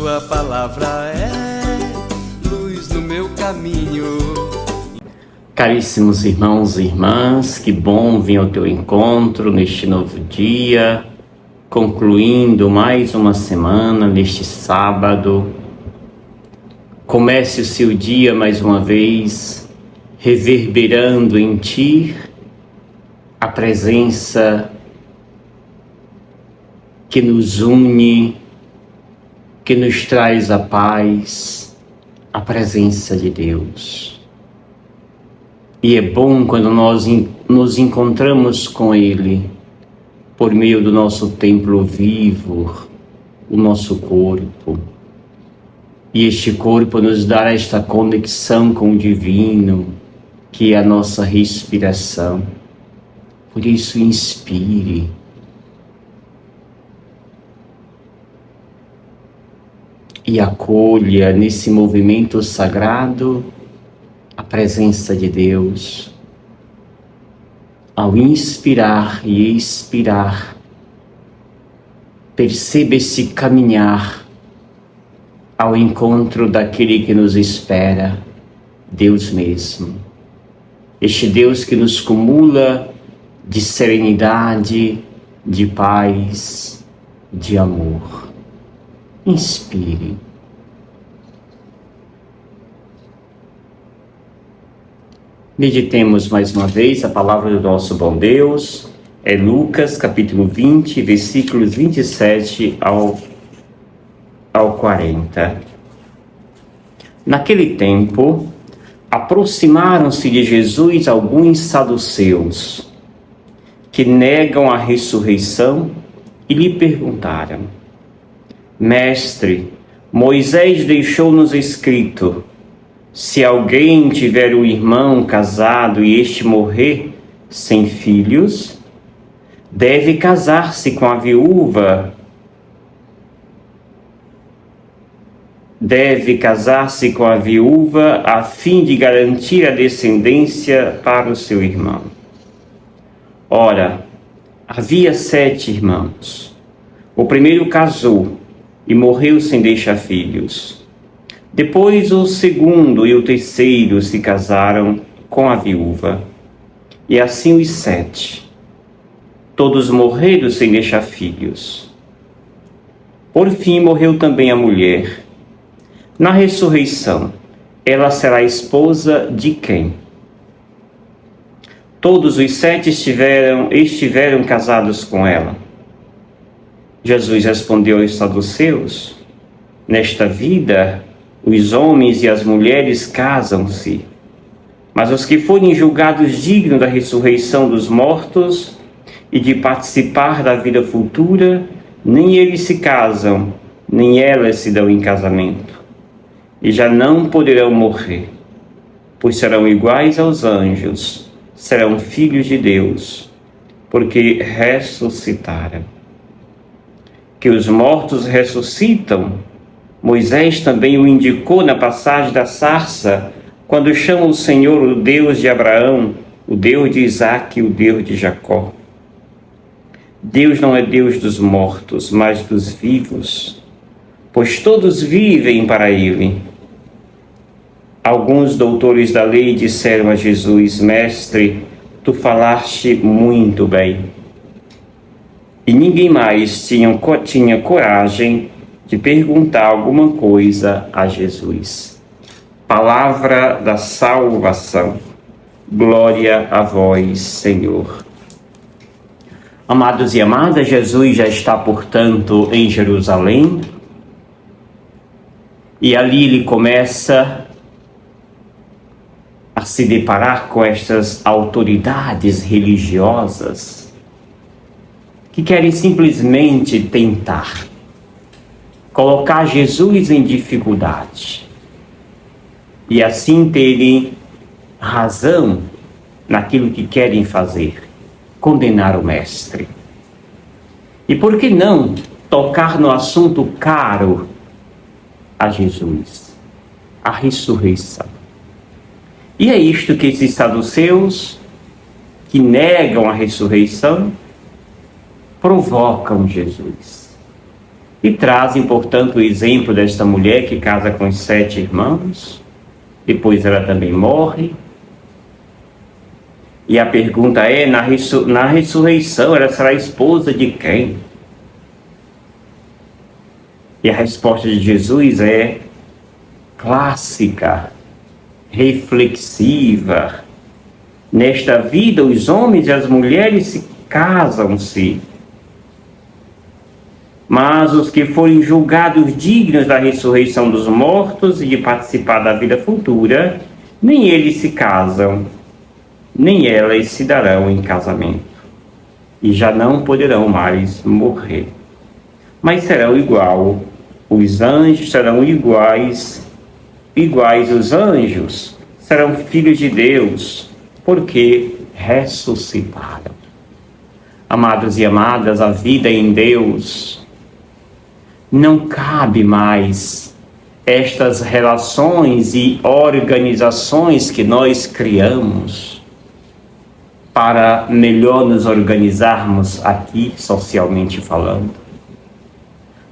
Tua palavra é luz no meu caminho. Caríssimos irmãos e irmãs, que bom vir ao teu encontro neste novo dia, concluindo mais uma semana neste sábado. Comece o seu dia mais uma vez, reverberando em ti a presença que nos une, que nos traz a paz, a presença de Deus. E é bom quando nós nos encontramos com Ele por meio do nosso templo vivo, o nosso corpo. E este corpo nos dá esta conexão com o divino, que é a nossa respiração. Por isso, inspire. E acolha nesse movimento sagrado a presença de Deus. Ao inspirar e expirar, perceba esse caminhar ao encontro daquele que nos espera, Deus mesmo. Este Deus que nos cumula de serenidade, de paz, de amor. Inspire. Meditemos mais uma vez a palavra do nosso bom Deus. É Lucas, capítulo 20, versículos 27 ao 40. Naquele tempo, aproximaram-se de Jesus alguns saduceus, que negam a ressurreição, e lhe perguntaram: Mestre, Moisés deixou-nos escrito: se alguém tiver um irmão casado e este morrer sem filhos, deve casar-se com a viúva. A fim de garantir a descendência para o seu irmão. Ora, havia 7 irmãos. O primeiro casou e morreu sem deixar filhos. Depois o segundo e o terceiro se casaram com a viúva. E assim os 7. Todos morreram sem deixar filhos. Por fim morreu também a mulher. Na ressurreição, ela será esposa de quem? Todos os 7 estiveram casados com ela. Jesus respondeu aos saduceus: nesta vida, os homens e as mulheres casam-se, mas os que forem julgados dignos da ressurreição dos mortos e de participar da vida futura, nem eles se casam, nem elas se dão em casamento, e já não poderão morrer, pois serão iguais aos anjos, serão filhos de Deus, porque ressuscitaram. Que os mortos ressuscitam, Moisés também o indicou na passagem da sarça, quando chama o Senhor o Deus de Abraão, o Deus de Isaque e o Deus de Jacó. Deus não é Deus dos mortos, mas dos vivos, pois todos vivem para Ele. Alguns doutores da lei disseram a Jesus: Mestre, tu falaste muito bem. E ninguém mais tinha coragem de perguntar alguma coisa a Jesus. Palavra da salvação. Glória a vós, Senhor. Amados e amadas, Jesus já está, portanto, em Jerusalém. E ali ele começa a se deparar com estas autoridades religiosas que querem simplesmente tentar colocar Jesus em dificuldade e assim terem razão naquilo que querem fazer, condenar o Mestre. E por que não tocar no assunto caro a Jesus, a ressurreição? E é isto que esses saduceus, que negam a ressurreição, provocam Jesus. E trazem, portanto, o exemplo desta mulher que casa com os 7 irmãos, depois ela também morre. E a pergunta é, na ressurreição, ela será esposa de quem? E a resposta de Jesus é clássica, reflexiva. Nesta vida, os homens e as mulheres casam-se, mas os que forem julgados dignos da ressurreição dos mortos e de participar da vida futura, nem eles se casam, nem elas se darão em casamento, e já não poderão mais morrer. Mas serão igual, os anjos serão iguais os anjos, serão filhos de Deus, porque ressuscitaram. Amados e amadas, a vida em Deus não cabe mais estas relações e organizações que nós criamos para melhor nos organizarmos aqui, socialmente falando.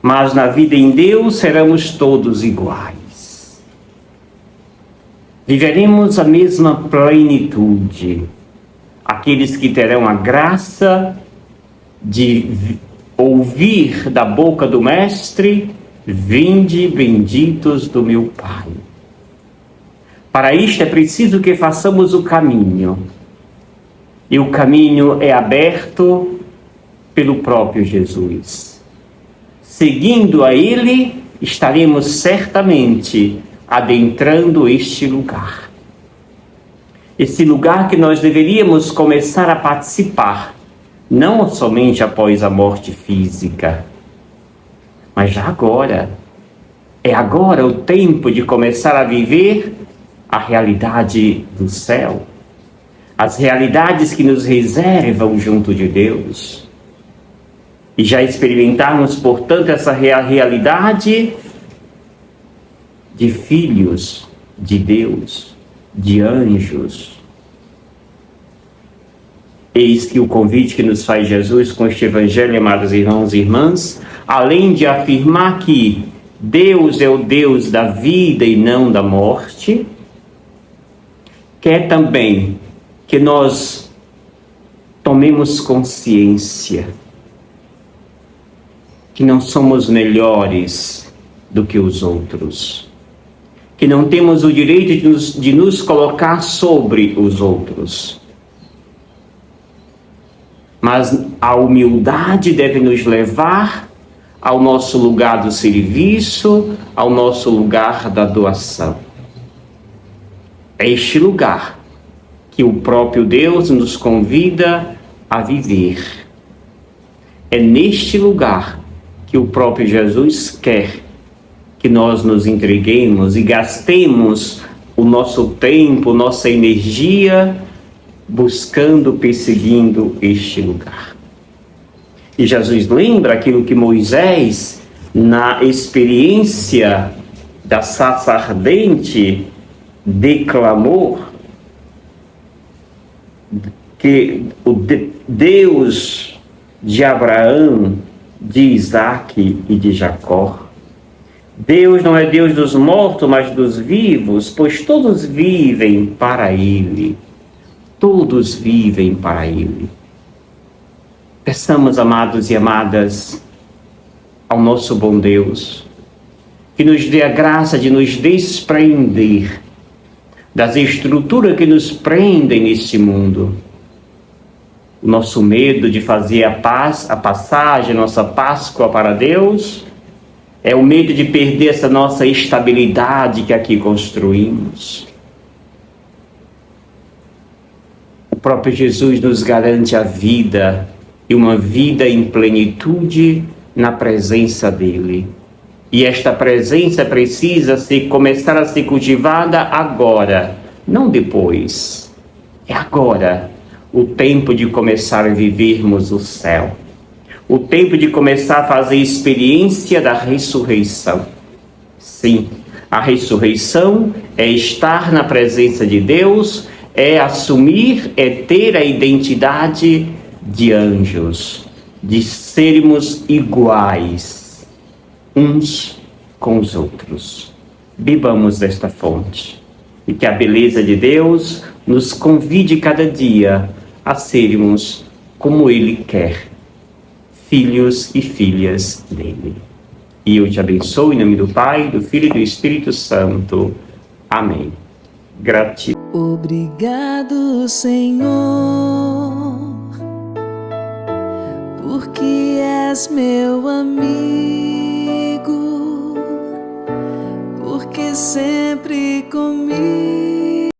Mas na vida em Deus seremos todos iguais. Viveremos a mesma plenitude. Aqueles que terão a graça de ouvir da boca do Mestre: vinde benditos do meu Pai. Para isto é preciso que façamos o caminho. E o caminho é aberto pelo próprio Jesus. Seguindo a Ele, estaremos certamente adentrando este lugar. Esse lugar que nós deveríamos começar a participar, não somente após a morte física, mas já agora. É agora o tempo de começar a viver a realidade do céu, as realidades que nos reservam junto de Deus. E já experimentarmos, portanto, essa realidade de filhos de Deus, de anjos. Eis que o convite que nos faz Jesus com este Evangelho, amados irmãos e irmãs, além de afirmar que Deus é o Deus da vida e não da morte, quer também que nós tomemos consciência que não somos melhores do que os outros, que não temos o direito de nos colocar sobre os outros. Mas a humildade deve nos levar ao nosso lugar do serviço, ao nosso lugar da doação. É este lugar que o próprio Deus nos convida a viver. É neste lugar que o próprio Jesus quer que nós nos entreguemos e gastemos o nosso tempo, nossa energia, buscando, perseguindo este lugar. E Jesus lembra aquilo que Moisés, na experiência da sarça ardente, declamou, que o Deus de Abraão, de Isaque e de Jacó, Deus não é Deus dos mortos, mas dos vivos, pois todos vivem para Ele. Todos vivem para Ele. Peçamos, amados e amadas, ao nosso bom Deus, que nos dê a graça de nos desprender das estruturas que nos prendem neste mundo. O nosso medo de fazer a passagem, nossa Páscoa para Deus, é o medo de perder essa nossa estabilidade que aqui construímos. O próprio Jesus nos garante a vida, e uma vida em plenitude na presença dEle. E esta presença precisa começar a ser cultivada agora, não depois. É agora o tempo de começar a vivermos o céu. O tempo de começar a fazer experiência da ressurreição. Sim, a ressurreição é estar na presença de Deus, é assumir, é ter a identidade de anjos, de sermos iguais. uns com os outros. Bebamos desta fonte e que a beleza de Deus nos convide cada dia a sermos como Ele quer, filhos e filhas dele. E eu te abençoo em nome do Pai, do Filho e do Espírito Santo. Amém. Gratidão. Obrigado, Senhor, porque és meu amigo, porque sempre comigo